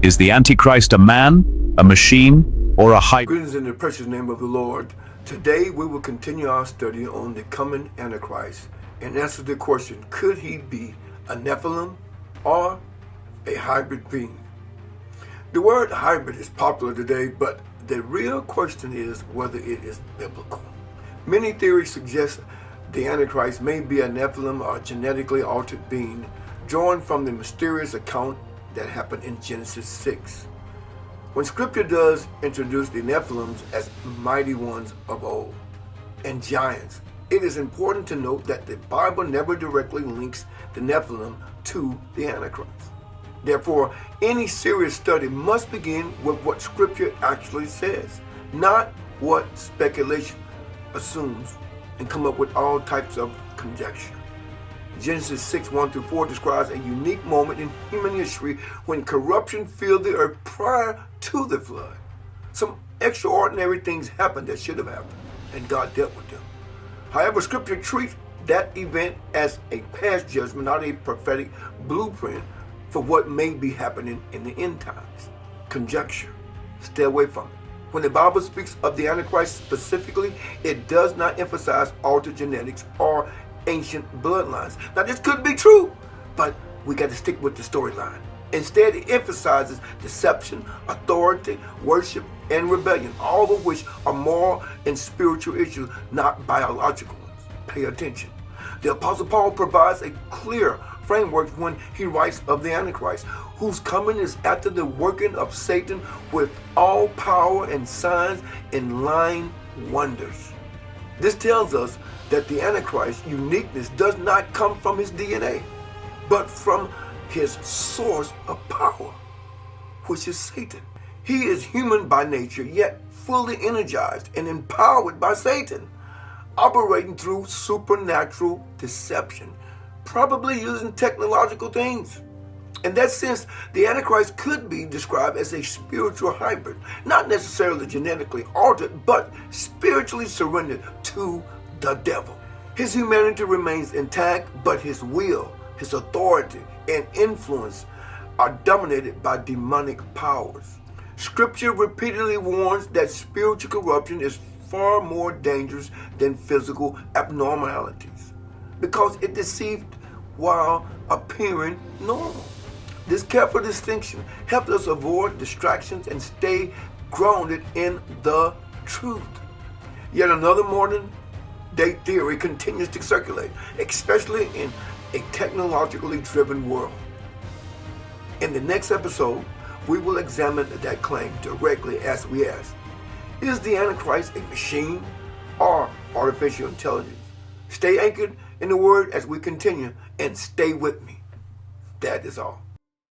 Is the Antichrist a man, a machine, or a hybrid? Greetings in the precious name of the Lord. Today we will continue our study on the coming Antichrist and answer the question, could he be a Nephilim or a hybrid being? The word hybrid is popular today, but the real question is whether it is biblical. Many theories suggest the Antichrist may be a Nephilim or genetically altered being drawn from the mysterious account that happened in Genesis 6. When scripture does introduce the Nephilims as mighty ones of old and giants, it is important to note that the Bible never directly links the Nephilim to the Antichrist. Therefore, any serious study must begin with what scripture actually says, not what speculation assumes and come up with all types of conjecture. Genesis 6, 1-4 describes a unique moment in human history when corruption filled the earth prior to the flood. Some extraordinary things happened that should have happened, and God dealt with them. However, scripture treats that event as a past judgment, not a prophetic blueprint for what may be happening in the end times. Conjecture. Stay away from it. When the Bible speaks of the Antichrist specifically, it does not emphasize altered genetics or ancient bloodlines. Now, this could be true, but we got to stick with the storyline. Instead, it emphasizes deception, authority, worship, and rebellion, all of which are moral and spiritual issues, not biological ones. Pay attention. The Apostle Paul provides a clear framework when he writes of the Antichrist, whose coming is after the working of Satan with all power and signs and lying wonders. This tells us that the Antichrist's uniqueness does not come from his DNA, but from his source of power, which is Satan. He is human by nature, yet fully energized and empowered by Satan, operating through supernatural deception, probably using technological things. In that sense, the Antichrist could be described as a spiritual hybrid, not necessarily genetically altered, but spiritually surrendered to the devil. His humanity remains intact, but his will, his authority, and influence are dominated by demonic powers. Scripture repeatedly warns that spiritual corruption is far more dangerous than physical abnormalities because it deceived while appearing normal. This careful distinction helps us avoid distractions and stay grounded in the truth. Yet another modern day theory continues to circulate, especially in a technologically driven world. In the next episode, we will examine that claim directly as we ask, is the Antichrist a machine or artificial intelligence? Stay anchored in the word as we continue and stay with me. That is all.